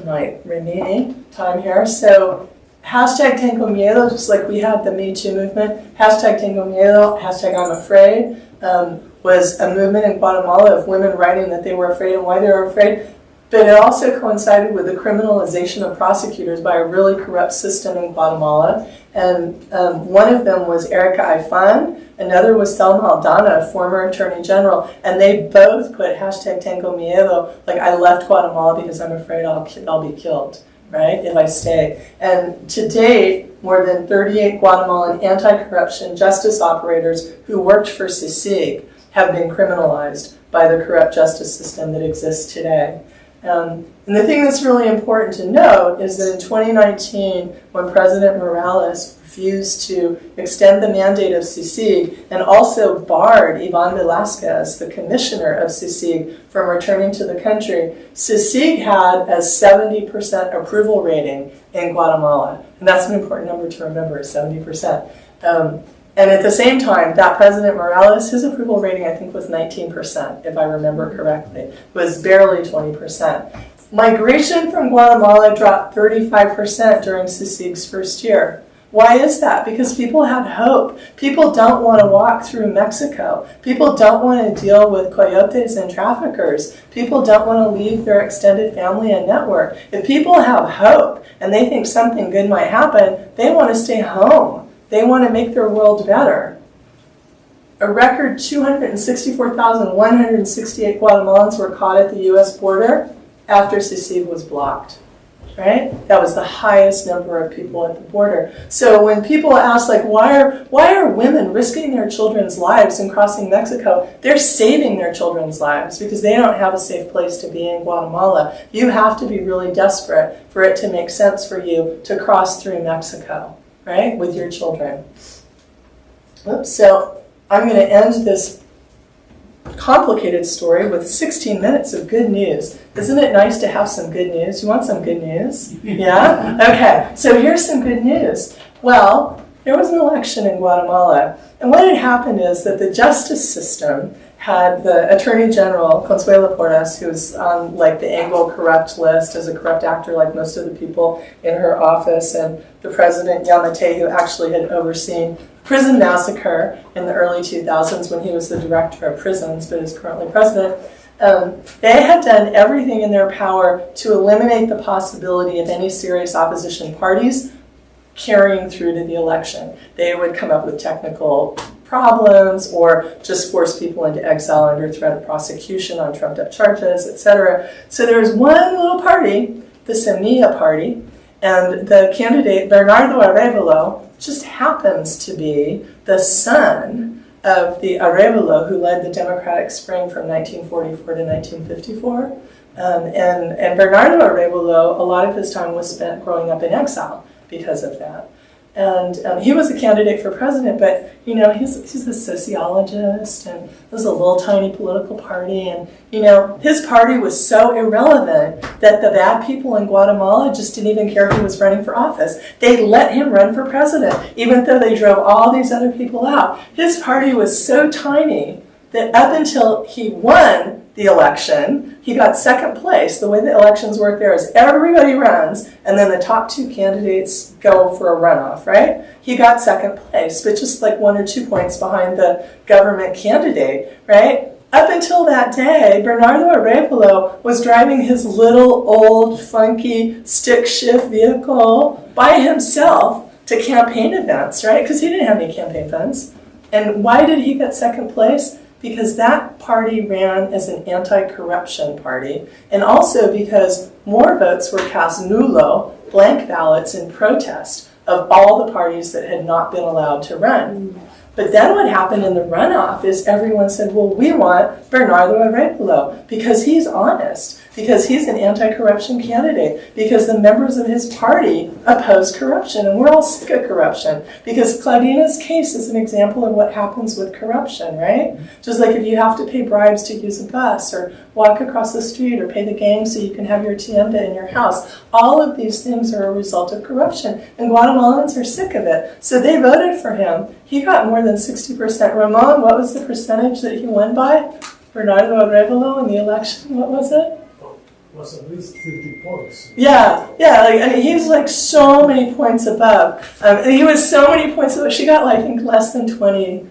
my remaining time here, so hashtag Tengo Miedo, just like we had the Me Too movement, hashtag Tengo Miedo, hashtag I'm Afraid, was a movement in Guatemala of women writing that they were afraid and why they were afraid. But it also coincided with the criminalization of prosecutors by a really corrupt system in Guatemala. And one of them was Erica Ifan, another was Thelma Aldana, a former attorney general, and they both put hashtag Tengo Miedo, like I left Guatemala because I'm afraid I'll be killed, right, if I stay. And to date, more than 38 Guatemalan anti-corruption justice operators who worked for CICIG have been criminalized by the corrupt justice system that exists today. And the thing that's really important to note is that in 2019, when President Morales refused to extend the mandate of CICIG and also barred Ivan Velasquez, the commissioner of CICIG, from returning to the country, CICIG had a 70% approval rating in Guatemala. And that's an important number to remember, 70%. And at the same time, that President Morales, his approval rating, I think, was 19%, if I remember correctly. It was barely 20%. Migration from Guatemala dropped 35% during CICIG's first year. Why is that? Because people had hope. People don't want to walk through Mexico. People don't want to deal with coyotes and traffickers. People don't want to leave their extended family and network. If people have hope and they think something good might happen, they want to stay home. They want to make their world better. A record 264,168 Guatemalans were caught at the U.S. border after CICIG was blocked, right? That was the highest number of people at the border. So when people ask, like, why are women risking their children's lives in crossing Mexico? They're saving their children's lives because they don't have a safe place to be in Guatemala. You have to be really desperate for it to make sense for you to cross through Mexico, right, with your children. Oops, so I'm going to end this complicated story with 16 minutes of good news. Isn't it nice to have some good news? You want some good news? Yeah? Okay, so here's some good news. Well, there was an election in Guatemala, and what had happened is that the justice system had the Attorney General, Consuelo Porras, who's on like the Anglo corrupt list as a corrupt actor like most of the people in her office, and the President Yamate, who actually had overseen prison massacre in the early 2000s when he was the director of prisons, but is currently president. They had done everything in their power to eliminate the possibility of any serious opposition parties carrying through to the election. They would come up with technical problems or just force people into exile under threat of prosecution on trumped up charges, etc. So there was one little party, the Semilla party, and the candidate, Bernardo Arevalo, just happens to be the son of the Arevalo who led the Democratic Spring from 1944 to 1954. And Bernardo Arevalo, a lot of his time was spent growing up in exile because of that. And he was a candidate for president, but he's a sociologist, and it was a little tiny political party, and his party was so irrelevant that the bad people in Guatemala just didn't even care if he was running for office. They let him run for president, even though they drove all these other people out. His party was so tiny that up until he won the election, he got second place. The way the elections work there is everybody runs, and then the top two candidates go for a runoff, right? He got second place, but just like 1 or 2 points behind the government candidate, right? Up until that day, Bernardo Arevalo was driving his little old funky stick shift vehicle by himself to campaign events, right? Because he didn't have any campaign funds. And why did he get second place? Because that party ran as an anti-corruption party, and also because more votes were cast nulo, blank ballots, in protest of all the parties that had not been allowed to run. But then what happened in the runoff is everyone said, well, we want Bernardo Arevalo because he's honest, because he's an anti-corruption candidate, because the members of his party oppose corruption, and we're all sick of corruption, because Claudina's case is an example of what happens with corruption, right? Just like if you have to pay bribes to use a bus, or walk across the street, or pay the gang so you can have your tienda in your house, all of these things are a result of corruption, and Guatemalans are sick of it. So they voted for him. He got more than 60%. Ramon, what was the percentage that he won by? Bernardo Arevalo in the election, what was it? Was at least 50 points. Yeah, he's like so many points above. He was so many points above. She got, I think, less than 20%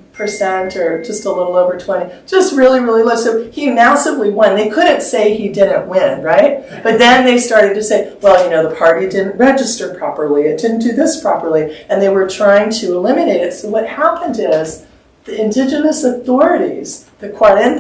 or just a little over 20. Just really, really low. So he massively won. They couldn't say he didn't win, right? But then they started to say, well, the party didn't register properly. It didn't do this properly. And they were trying to eliminate it. So what happened is the indigenous authorities, the 48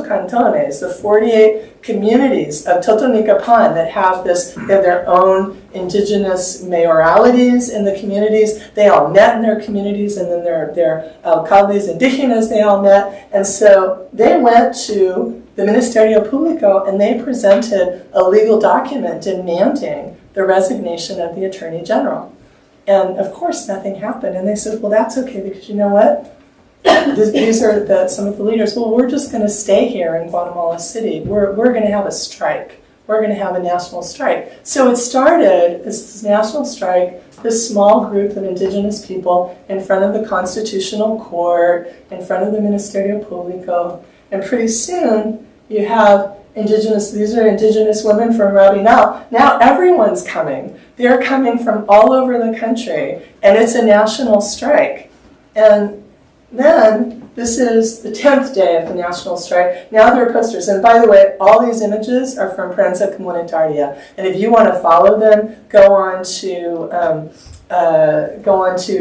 cantones, the 48 communities of Totonicapán that have their own indigenous mayoralities in the communities, they all met in their communities, and then their alcaldes indígenas, they all met. And so they went to the Ministerio Público and they presented a legal document demanding the resignation of the Attorney General. And of course nothing happened. And they said, well, that's okay, because you know what? These are some of the leaders. Well, we're just going to stay here in Guatemala City. We're going to have a strike. We're going to have a national strike. So it started as this national strike, this small group of indigenous people in front of the Constitutional Court, in front of the Ministerio Público, and pretty soon you have these are indigenous women from Rabinal. Now everyone's coming. They're coming from all over the country, and it's a national strike. And then, this is the 10th day of the national strike. Now there are posters. And by the way, all these images are from Prensa Comunitaria. And if you want to follow them, go on to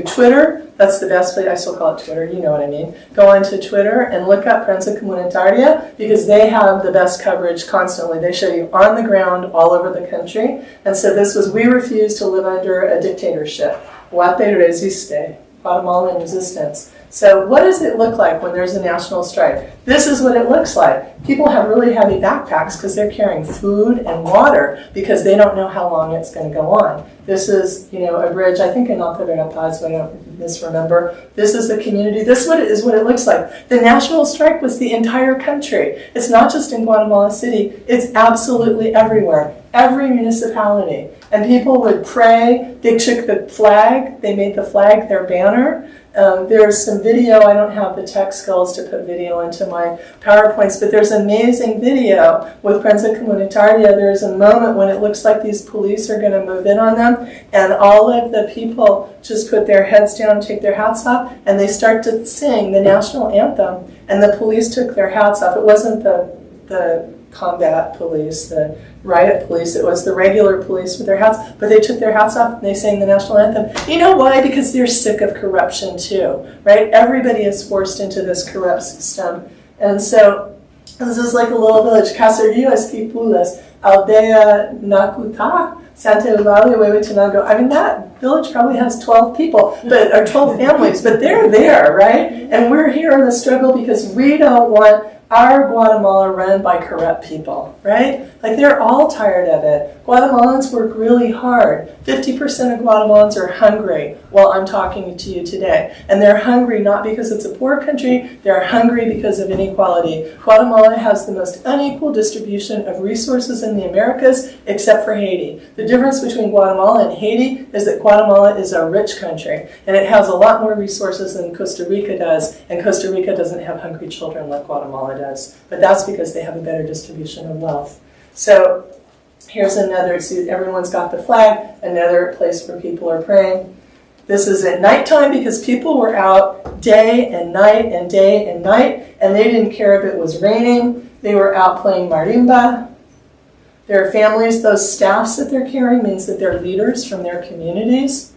Twitter. That's the best place. I still call it Twitter. You know what I mean. Go on to Twitter and look up Prensa Comunitaria, because they have the best coverage constantly. They show you on the ground all over the country. And so this was, we refuse to live under a dictatorship. Guate resiste. Guatemalan resistance. So what does it look like when there's a national strike? This is what it looks like. People have really heavy backpacks because they're carrying food and water because they don't know how long it's going to go on. This is, a bridge, I think in Alta Verapaz, so I don't misremember. This is the community. This is what it looks like. The national strike was the entire country. It's not just in Guatemala City. It's absolutely everywhere. Every municipality. And people would pray. They took the flag. They made the flag their banner. There's some video. I don't have the tech skills to put video into my PowerPoints, but there's amazing video with Prensa Comunitaria. There's a moment when it looks like these police are going to move in on them, and all of the people just put their heads down, take their hats off, and they start to sing the national anthem, and the police took their hats off. It wasn't the combat police, the riot police. It was the regular police with their hats, but they took their hats off and they sang the national anthem. You know why? Because they're sick of corruption too, right? Everybody is forced into this corrupt system. And so this is like a little village. Caserío Esquipulas, Aldea Nacuta, Santa Eulalia, Huehuetenango. I mean, that village probably has 12 people, or 12 families, but they're there, right? And we're here in the struggle because we don't want our Guatemala run by corrupt people, right? Like, they're all tired of it. Guatemalans work really hard. 50% of Guatemalans are hungry while I'm talking to you today. And they're hungry not because it's a poor country, they're hungry because of inequality. Guatemala has the most unequal distribution of resources in the Americas, except for Haiti. The difference between Guatemala and Haiti is that Guatemala is a rich country, and it has a lot more resources than Costa Rica does, and Costa Rica doesn't have hungry children like Guatemala does. But that's because they have a better distribution of wealth. So here's another, see, everyone's got the flag, another place where people are praying. This is at nighttime because people were out day and night and day and night, and they didn't care if it was raining. They were out playing marimba. Their families, those staffs that they're carrying means that they're leaders from their communities.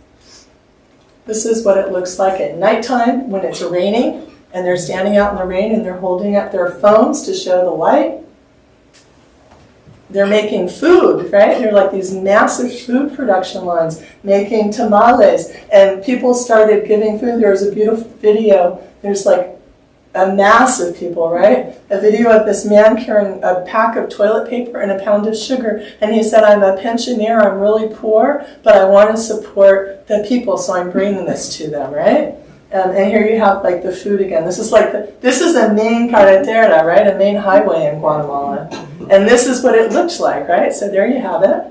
This is what it looks like at nighttime when it's raining, and they're standing out in the rain and they're holding up their phones to show the light. They're making food, right? They're like these massive food production lines, making tamales, and people started giving food. There was a beautiful video. There's like a mass of people, right? A video of this man carrying a pack of toilet paper and a pound of sugar, and he said, I'm a pensioner, I'm really poor, but I want to support the people, so I'm bringing this to them, right? And here you have like the food again. This is like this is a main carretera, right? A main highway in Guatemala. And this is what it looks like, right? So there you have it.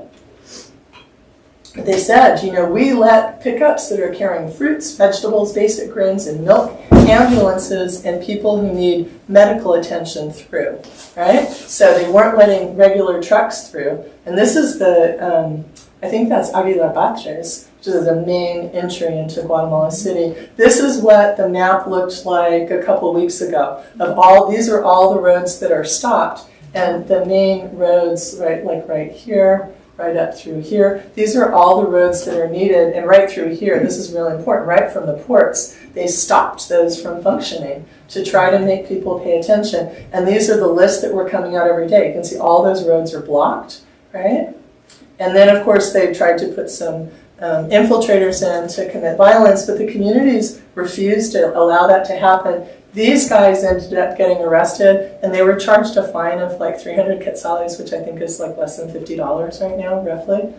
They said, you know, we let pickups that are carrying fruits, vegetables, basic grains, and milk, ambulances, and people who need medical attention through, right? So they weren't letting regular trucks through. And this is the, I think that's Aguilar Batres, which is the main entry into Guatemala City. This is what the map looked like a couple of weeks ago. These are all the roads that are stopped. And the main roads, right, like right here, right up through here, these are all the roads that are needed. And right through here, this is really important, right from the ports, they stopped those from functioning to try to make people pay attention. And these are the lists that were coming out every day. You can see all those roads are blocked, right? And then, of course, they tried to put some infiltrators in to commit violence, but the communities refused to allow that to happen. These guys ended up getting arrested, and they were charged a fine of like 300 quetzales, which I think is like less than $50 right now, roughly.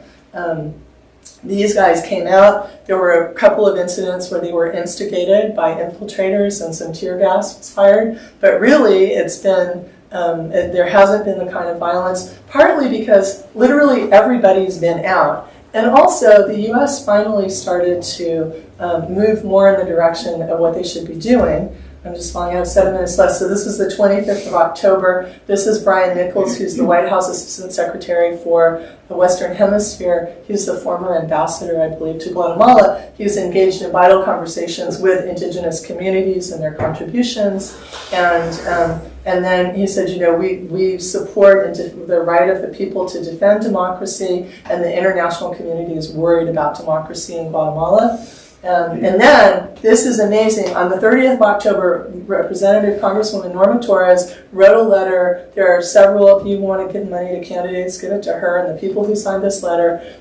These guys came out. There were a couple of incidents where they were instigated by infiltrators and some tear gas was fired, but really it's been there hasn't been the kind of violence, partly because literally everybody's been out. And also, the U.S. finally started to move more in the direction of what they should be doing. I'm just falling out, 7 minutes left. So this is the 25th of October. This is Brian Nichols, who's the White House Assistant Secretary for the Western Hemisphere. He's the former ambassador, I believe, to Guatemala. He was engaged in vital conversations with indigenous communities and their contributions. And then he said, you know, we support the right of the people to defend democracy, and the international community is worried about democracy in Guatemala. And then, this is amazing, on the 30th of October, Representative Congresswoman Norma Torres wrote a letter. There are several, if you want to give money to candidates, give it to her and the people who signed this letter.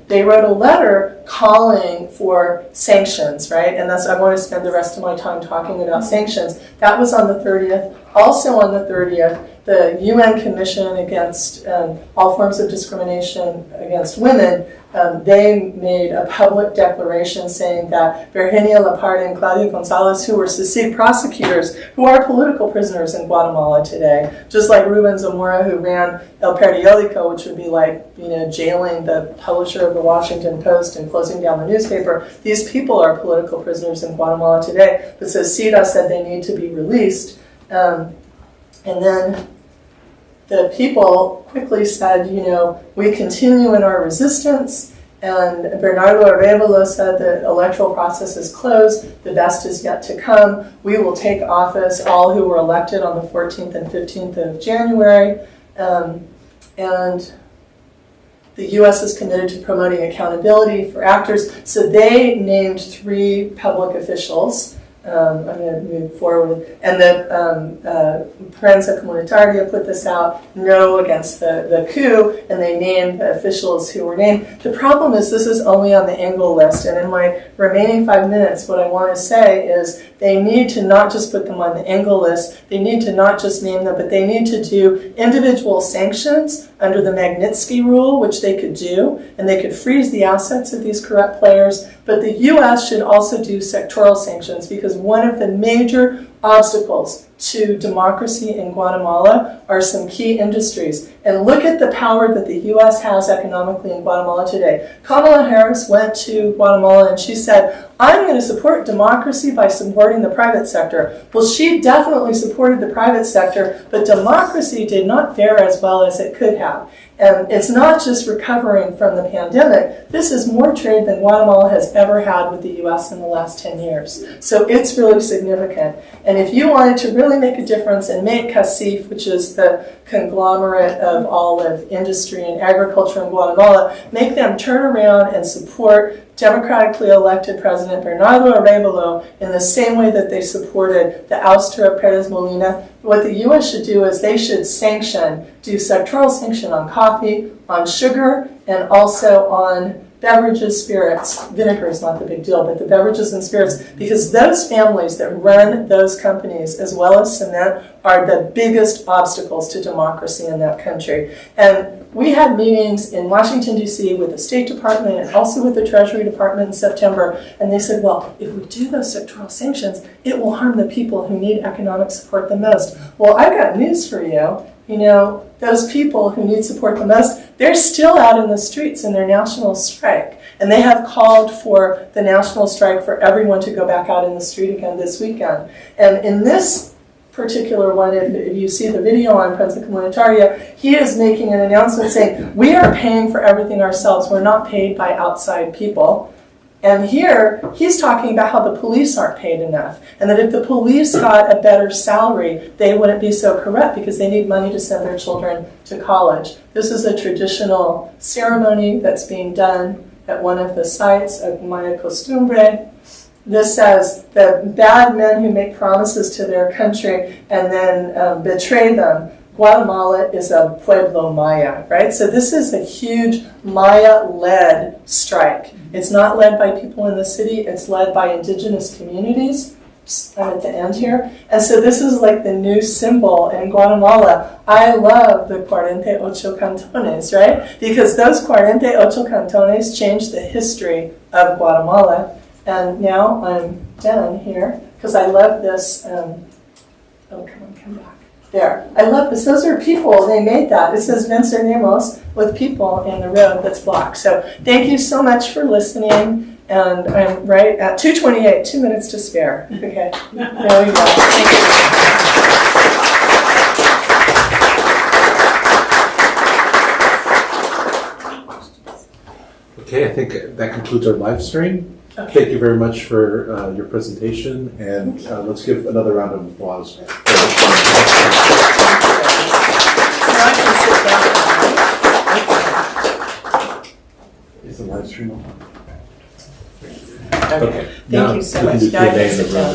They wrote a letter calling for sanctions, right? And I want to spend the rest of my time talking about sanctions. That was on the 30th. Also on the 30th, the UN Commission against all forms of discrimination against women, they made a public declaration saying that Virginia Laparte and Claudia Gonzalez, who were CICIG prosecutors, who are political prisoners in Guatemala today, just like Ruben Zamora, who ran El Periódico, which would be like, you know, jailing the publisher of the Washington Post and closing down the newspaper. These people are political prisoners in Guatemala today. But so CIDA said they need to be released. And then the people quickly said, you know, we continue in our resistance. And Bernardo Arevalo said the electoral process is closed. The best is yet to come. We will take office, all who were elected on the 14th and 15th of January. And the U.S. is committed to promoting accountability for actors. So they named 3 public officials. I'm going to move forward. And the Prensa Comunitaria put this out, no against the coup, and they named the officials who were named. The problem is this is only on the Engel list, and in my remaining 5 minutes, what I want to say is they need to not just put them on the Engel list, they need to not just name them, but they need to do individual sanctions under the Magnitsky rule, which they could do, and they could freeze the assets of these corrupt players. But the U.S. should also do sectoral sanctions, because one of the major obstacles to democracy in Guatemala are some key industries. And look at the power that the U.S. has economically in Guatemala today. Kamala Harris went to Guatemala and she said, I'm going to support democracy by supporting the private sector. Well, she definitely supported the private sector, but democracy did not fare as well as it could have. And it's not just recovering from the pandemic. This is more trade than Guatemala has ever had with the U.S. in the last 10 years. So it's really significant. And if you wanted to really make a difference and make CACIF, which is the conglomerate of all of industry and agriculture in Guatemala, make them turn around and support democratically elected President Bernardo Arevalo in the same way that they supported the ouster of Perez Molina. What the U.S. should do is they should do sectoral sanction on coffee, on sugar, and also on beverages, spirits. Vinegar is not the big deal, but the beverages and spirits, because those families that run those companies, as well as cement, are the biggest obstacles to democracy in that country. And we had meetings in Washington, D.C. with the State Department and also with the Treasury Department in September, and they said, well, if we do those sectoral sanctions, it will harm the people who need economic support the most. Well, I've got news for you. You know, those people who need support the most, they're still out in the streets in their national strike. And they have called for the national strike for everyone to go back out in the street again this weekend. And in this particular one, if you see the video on Prensa Comunitaria, he is making an announcement saying, we are paying for everything ourselves. We're not paid by outside people. And here, he's talking about how the police aren't paid enough, and that if the police got a better salary, they wouldn't be so corrupt because they need money to send their children to college. This is a traditional ceremony that's being done at one of the sites of Maya Costumbre. This says the bad men who make promises to their country and then betray them. Guatemala is a pueblo Maya, right? So this is a huge Maya-led strike. It's not led by people in the city, it's led by indigenous communities. I'm at the end here. And so this is like the new symbol in Guatemala. I love the 48 cantones, right? Because those 48 cantones changed the history of Guatemala. And now I'm done here because I love this. Oh, come back. There. I love this. Those are people. They made that. It says venceremos with people in the road that's blocked. So thank you so much for listening. And I'm right at 2:28, 2 minutes to spare. Okay. There we go. Thank you. Okay, I think that concludes our live stream. Okay. Thank you very much for your presentation, and let's give another round of applause. Is the live stream on? Okay. Thank you so much. Now I can sit down.